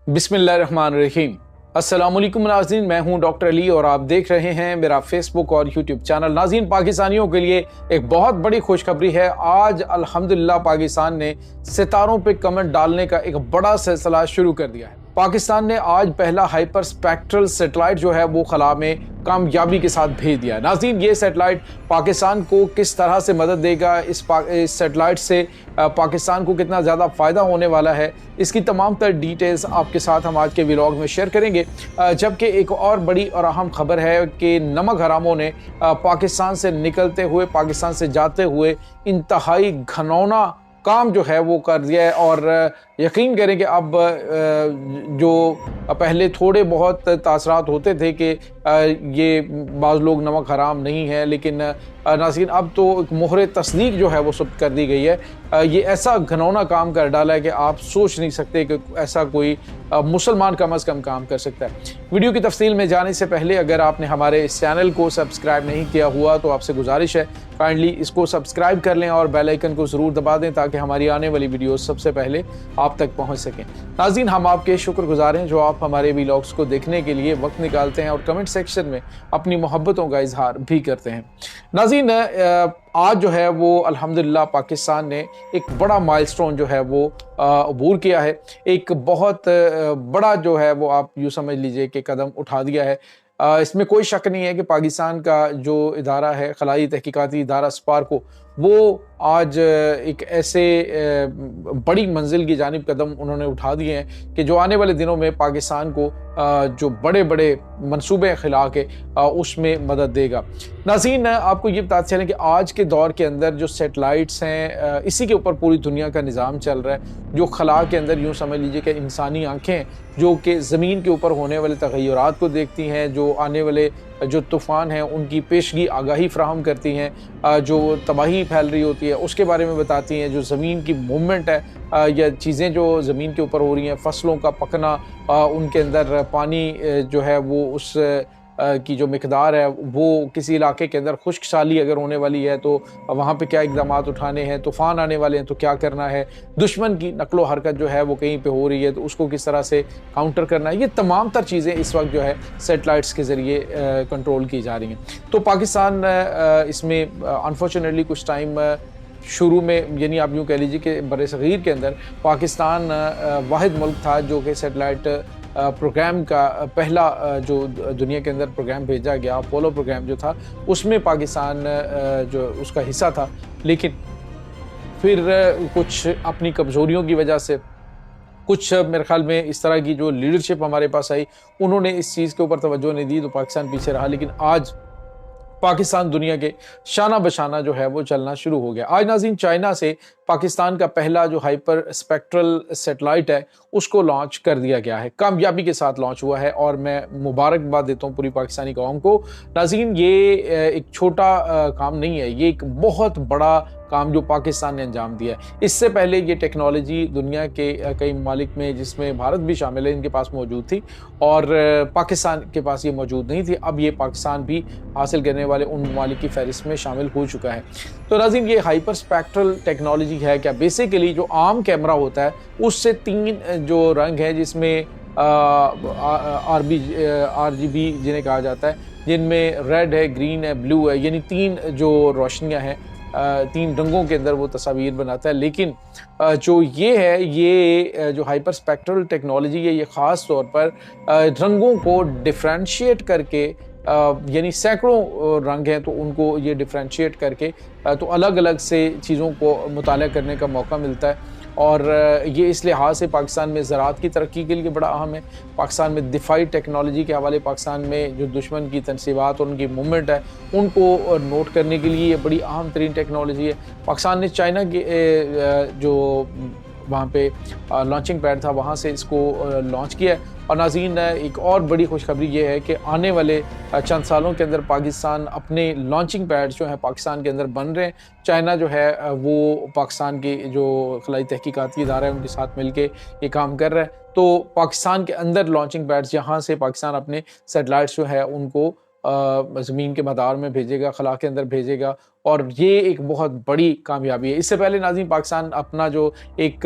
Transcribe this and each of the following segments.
बिस्मिल्लाहिर्रहमानिर्रहीम। अस्सलामुअलैकुम नाज़रीन, मैं हूं डॉक्टर अली और आप देख रहे हैं मेरा फेसबुक और यूट्यूब चैनल। नाज़रीन, पाकिस्तानियों के लिए एक बहुत बड़ी खुशखबरी है। आज अल्हम्दुलिल्लाह पाकिस्तान ने सितारों पे कमेंट डालने का एक बड़ा सिलसिला शुरू कर दिया है। पाकिस्तान ने आज पहला हाइपर स्पेक्ट्रल सैटेलाइट जो है वो खला में कामयाबी के साथ भेज दिया है। नाज़रीन, ये सैटेलाइट पाकिस्तान को किस तरह से मदद देगा, इस सैटेलाइट से पाकिस्तान को कितना ज़्यादा फ़ायदा होने वाला है, इसकी तमाम तर डिटेल्स आपके साथ हम आज के व्लॉग में शेयर करेंगे। जबकि एक और बड़ी और अहम खबर है कि नमक हरामों ने पाकिस्तान से निकलते हुए, पाकिस्तान से जाते हुए इंतहाई घनौना काम जो है वो कर दिया है। और यकीन करें कि अब जो पहले थोड़े बहुत तासरात होते थे कि ये बाज़ लोग नमक हराम नहीं है, लेकिन नाज़रीन अब तो एक मोहर तस्दीक जो है वो सब कर दी गई है। ये ऐसा घनौना काम कर डाला है कि आप सोच नहीं सकते कि ऐसा कोई मुसलमान कम अज़ कम काम कर सकता है। वीडियो की तफसील में जाने से पहले अगर आपने हमारे इस चैनल को सब्सक्राइब नहीं किया हुआ तो आपसे गुजारिश है काइंडली इसको सब्सक्राइब कर लें और बेल आइकन को ज़रूर दबा दें ताकि हमारी आने वाली वीडियो सबसे पहले आप तक पहुंच सकें। नाज़रीन, हम आपके शुक्रगुजार हैं जो आप हमारे व्लॉग्स को देखने के लिए वक्त निकालते हैं और कमेंट सेक्शन में अपनी मोहब्बतों का इजहार भी करते हैं। नाज़रीन, आज जो है वो अल्हम्दुलिल्लाह पाकिस्तान ने एक बड़ा माइलस्टोन जो है वो अबूर किया है। एक बहुत बड़ा जो है वो आप यूँ समझ लीजिए कि कदम उठा दिया है। इसमें कोई शक नहीं है कि पाकिस्तान का जो इदारा है, खलाई तहकीकाती इदारा स्पार्को, वो आज एक ऐसे बड़ी मंजिल की जानिब कदम उन्होंने उठा दिए हैं कि जो आने वाले दिनों में पाकिस्तान को जो बड़े बड़े मनसूबे खिला के उसमें मदद देगा। नाज़रीन, आपको ये बताते चलें कि आज के दौर के अंदर जो सैटेलाइट्स हैं, इसी के ऊपर पूरी दुनिया का निज़ाम चल रहा है। जो खला के अंदर यूँ समझ लीजिए कि इंसानी आँखें जो कि ज़मीन के ऊपर होने वाले तग़य्युरात को देखती हैं, जो आने वाले जो तूफ़ान हैं उनकी पेशगी आगाही फ्राहम करती हैं, जो तबाही फैल रही होती है उसके बारे में बताती हैं, जो ज़मीन की मूवमेंट है या चीज़ें जो ज़मीन के ऊपर हो रही हैं, फसलों का पकना, उनके अंदर पानी जो है वो उस की जो मिकदार है वो किसी इलाके के अंदर खुश्क साली अगर होने वाली है तो वहाँ पे क्या इक़दाम उठाने हैं, तूफ़ान आने वाले हैं तो क्या करना है, दुश्मन की नकलो हरकत जो है वो कहीं पे हो रही है तो उसको किस तरह से काउंटर करना है। ये तमाम तर चीज़ें इस वक्त जो है सैटेलाइट्स के ज़रिए कंट्रोल की जा रही हैं। तो पाकिस्तान इसमें अनफॉर्चुनेटली कुछ टाइम शुरू में, यानी आप यूँ कह लीजिए कि बरसग़ीर के अंदर पाकिस्तान वाहिद मुल्क था जो कि सैटेलाइट प्रोग्राम का पहला जो दुनिया के अंदर प्रोग्राम भेजा गया, अपोलो प्रोग्राम जो था उसमें पाकिस्तान जो उसका हिस्सा था। लेकिन फिर कुछ अपनी कमज़ोरियों की वजह से, कुछ मेरे ख़्याल में इस तरह की जो लीडरशिप हमारे पास आई, उन्होंने इस चीज़ के ऊपर तवज्जो नहीं दी तो पाकिस्तान पीछे रहा। लेकिन आज पाकिस्तान दुनिया के शाना बशाना जो है वो चलना शुरू हो गया। आज नाज़रीन, चाइना से पाकिस्तान का पहला जो हाइपर स्पेक्ट्रल सैटेलाइट है उसको लॉन्च कर दिया गया है, कामयाबी के साथ लॉन्च हुआ है और मैं मुबारकबाद देता हूँ पूरी पाकिस्तानी कौम को। नाज़रीन, ये एक छोटा काम नहीं है, ये एक बहुत बड़ा काम जो पाकिस्तान ने अंजाम दिया है। इससे पहले ये टेक्नोलॉजी दुनिया के कई ममालिक में, जिसमें भारत भी शामिल है, इनके पास मौजूद थी और पाकिस्तान के पास ये मौजूद नहीं थी। अब ये पाकिस्तान भी हासिल करने वाले उन ममालिक की फहरिस्त में शामिल हो चुका है। तो नाज़रीन, ये हाइपर स्पेक्ट्रल टेक्नोलॉजी है क्या? बेसिकली जो आम कैमरा होता है उससे 3 जो रंग हैं, जिसमें RGB जिन्हें कहा जाता है, जिनमें रेड है, ग्रीन है, ब्लू है, यानी 3 जो रोशनियाँ हैं, 3 रंगों के अंदर वो तस्वीर बनाता है। लेकिन जो ये है, ये जो हाइपर स्पेक्ट्रल टेक्नोलॉजी है, ये ख़ास तौर पर रंगों को डिफ्रेंशिएट करके, यानी सैकड़ों रंग हैं तो उनको ये डिफ्रेंशिएट करके तो अलग अलग से चीज़ों को मुताला करने का मौका मिलता है। और ये इस लिहाज से पाकिस्तान में ज़राअत की तरक्की के लिए बड़ा अहम है। पाकिस्तान में दिफाई टेक्नोलॉजी के हवाले, पाकिस्तान में जो दुश्मन की तनसीबात और उनकी मूवमेंट है उनको नोट करने के लिए ये बड़ी अहम तरीन टेक्नोलॉजी है। पाकिस्तान ने चाइना के जो वहाँ पे लॉन्चिंग पैड था वहाँ से इसको लॉन्च किया है। और नाज़रीन, एक और बड़ी खुशखबरी ये है कि आने वाले चंद सालों के अंदर पाकिस्तान अपने लॉन्चिंग पैड्स जो हैं पाकिस्तान के अंदर बन रहे हैं। चाइना जो है वो पाकिस्तान के जो खलाई तहकीकाती इदारा है उनके साथ मिल के ये काम कर रहा है। तो पाकिस्तान के अंदर लॉन्चिंग पैड्स, यहाँ से पाकिस्तान अपने सैटेलाइट्स जो है उनको ज़मीन के मदार में भेजेगा, खला के अंदर भेजेगा और ये एक बहुत बड़ी कामयाबी है। इससे पहले नाज़रीन पाकिस्तान अपना जो एक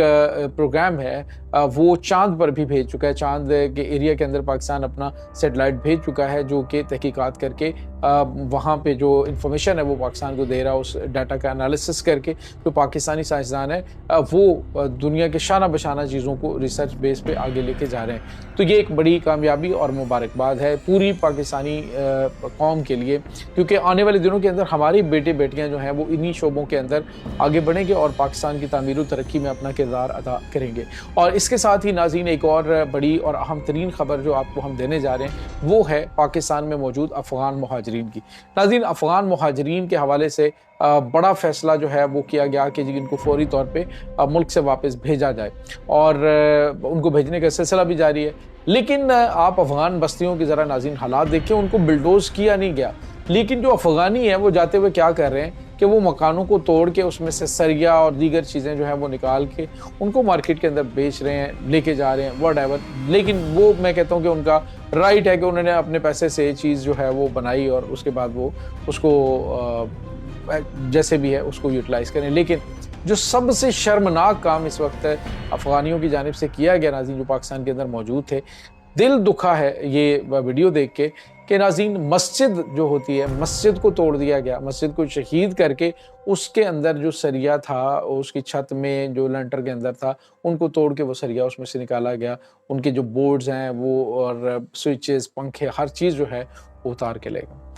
प्रोग्राम है वो चांद पर भी भेज चुका है। चांद के एरिया के अंदर पाकिस्तान अपना सैटेलाइट भेज चुका है जो कि तहकीकात करके वहाँ पे जो इंफॉर्मेशन है वो पाकिस्तान को दे रहा है। उस डाटा का एनालिसिस करके जो पाकिस्तानी साइंसदान है वो दुनिया के शाना बशाना चीज़ों को रिसर्च बेस पे आगे लेके जा रहे हैं। तो ये एक बड़ी कामयाबी और मुबारकबाद है पूरी पाकिस्तानी कौम के लिए, क्योंकि आने वाले दिनों के अंदर हमारी बेटे बेटियाँ जो हैं वो इन्हीं शोबों के अंदर आगे बढ़ेंगे और पाकिस्तान की तामीर व तरक्की में अपना किरदार अदा करेंगे। और इसके साथ ही नाज़रीन एक और बड़ी और अहम तरीन खबर जो आपको हम देने जा रहे हैं वो है पाकिस्तान में मौजूद अफ़गान मुहाजिरीन की। नाज़रीन अफ़गान मुहाजिरीन के हवाले से बड़ा फ़ैसला जो है वो किया गया कि इनको फ़ौरी तौर पे मुल्क से वापस भेजा जाए और उनको भेजने का सिलसिला भी जारी है। लेकिन आप अफ़गान बस्तियों की ज़रा नाज़रीन हालात देखिए, उनको बिल्डोज़ किया नहीं गया, लेकिन जो अफ़गानी हैं वो जाते हुए क्या कर रहे हैं कि वो मकानों को तोड़ के उसमें से सरिया और दीगर चीज़ें जो हैं वो निकाल के उनको मार्केट के अंदर बेच रहे हैं, लेके जा रहे हैं, व्हाटएवर। लेकिन वो मैं कहता हूँ कि उनका राइट है कि उन्होंने अपने पैसे से चीज़ जो है वो बनाई और उसके बाद वो उसको जैसे भी है उसको यूटिलाइज़ करें। लेकिन जो सबसे शर्मनाक काम इस वक्त अफ़गानियों की जानिब से किया गया नाज़रीन जो पाकिस्तान के अंदर मौजूद थे, दिल दुखा है ये वीडियो देख के कि नाज़रीन मस्जिद जो होती है मस्जिद को तोड़ दिया गया, मस्जिद को शहीद करके उसके अंदर जो सरिया था उसकी छत में जो लेंटर के अंदर था उनको तोड़ के वो सरिया उसमें से निकाला गया। उनके जो बोर्ड्स हैं वो और स्विचेस पंखे हर चीज़ जो है वो उतार के ले गए।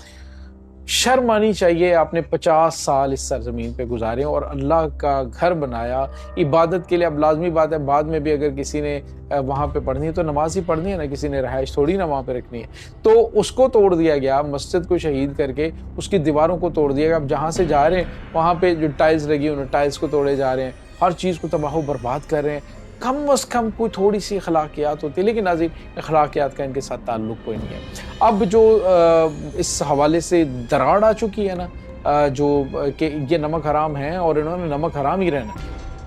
शर्म आनी चाहिए। आपने 50 साल इस सरजमीन पे गुजारे और अल्लाह का घर बनाया इबादत के लिए। अब लाजमी बात है बाद में भी अगर किसी ने वहाँ पे पढ़नी है तो नमाज ही पढ़नी है ना, किसी ने रहाइश थोड़ी ना वहाँ पे रखनी है। तो उसको तोड़ दिया गया, मस्जिद को शहीद करके उसकी दीवारों को तोड़ दिया गया। अब जहाँ से जा रहे हैं वहाँ पे जो टाइल्स लगी उन्हें टाइल्स को तोड़े जा रहे हैं, हर चीज़ को तबाह बर्बाद कर रहे हैं। कम अज़ कम कोई थोड़ी सी अखलाकियात होती है, लेकिन नाज़रीन अखलाकियात का इनके साथ ताल्लुक़ कोई नहीं है। अब जो इस हवाले से दरार आ चुकी है ना जो कि ये नमक हराम है और इन्होंने नमक हराम ही रहना।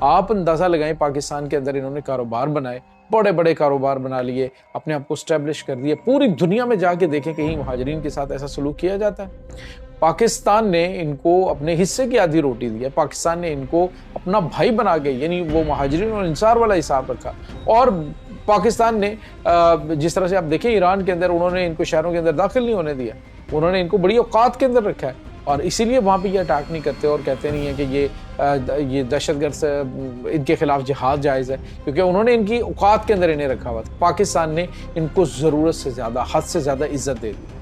आप अंदाज़ा लगाएं पाकिस्तान के अंदर इन्होंने कारोबार बनाए, बड़े बड़े कारोबार बना लिए, अपने आप को स्टैब्लिश कर दिए। पूरी दुनिया में जाके देखें कहीं मुहाजिरीन के साथ ऐसा सलूक किया जाता है। पाकिस्तान ने इनको अपने हिस्से की आधी रोटी दी है, पाकिस्तान ने इनको अपना भाई बना के यानी वो मुहाजिरीन और इंसार वाला हिसाब रखा। और पाकिस्तान ने जिस तरह से आप देखें ईरान के अंदर उन्होंने इनको शहरों के अंदर दाखिल नहीं होने दिया, उन्होंने इनको बड़ी औकात के अंदर रखा है और इसीलिए वहाँ पे ये अटैक नहीं करते और कहते नहीं है कि ये दहशतगर्द से इनके खिलाफ जिहाद जायज़ है, क्योंकि उन्होंने इनकी औकात के अंदर इन्हें रखा हुआ था। पाकिस्तान ने इनको ज़रूरत से ज़्यादा हद से ज़्यादा इज्जत दे दी।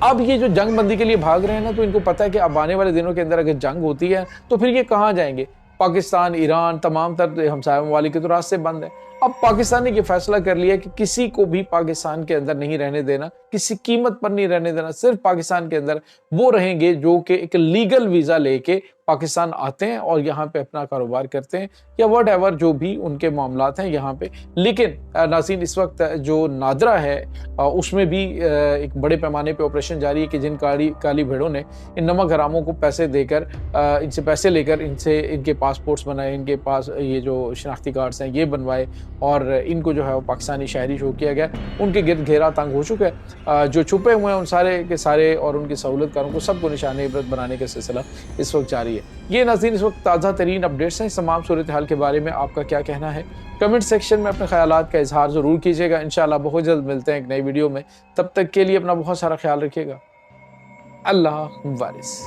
अब ये जो जंग बंदी के लिए भाग रहे हैं ना, तो इनको पता है कि अब आने वाले दिनों के अंदर अगर जंग होती है तो फिर ये कहाँ जाएंगे। पाकिस्तान, ईरान, तमाम तर हमसाया ममालिक के तो रास्ते बंद है। अब पाकिस्तान ने ये फैसला कर लिया कि किसी को भी पाकिस्तान के अंदर नहीं रहने देना, किसी कीमत पर नहीं रहने देना। सिर्फ पाकिस्तान के अंदर वो रहेंगे जो कि एक लीगल वीज़ा लेके पाकिस्तान आते हैं और यहाँ पे अपना कारोबार करते हैं या व्हाटएवर जो भी उनके मामलात हैं यहाँ पे। लेकिन नाज़रीन इस वक्त जो नादरा है उसमें भी एक बड़े पैमाने पे ऑपरेशन जारी है कि जिन काली भेड़ों ने इन नमक हरामों को पैसे देकर इनसे पैसे लेकर इनसे इनके पासपोर्ट्स बनाए, इनके पास ये जो शनाख्ती कार्ड्स हैं ये बनवाए और इनको जो है वो पाकिस्तानी शहरी शो किया गया, उनके गिर्द घेरा तंग हो चुका है। जो छुपे हुए हैं उन सारे के सारे और उनकी सहूलतकारों को सबको निशान इबरत बनाने का सिलसिला इस वक्त जारी है। ये नाज़रीन इस वक्त ताज़ा तरीन अपडेट्स हैं। इस तमाम सूरत हाल के बारे में आपका क्या कहना है? कमेंट सेक्शन में अपने ख्यालात का इजहार ज़रूर कीजिएगा। इंशाअल्लाह बहुत जल्द मिलते हैं एक नई वीडियो में। तब तक के लिए अपना बहुत सारा ख्याल रखिएगा। अल्लाह वारिस।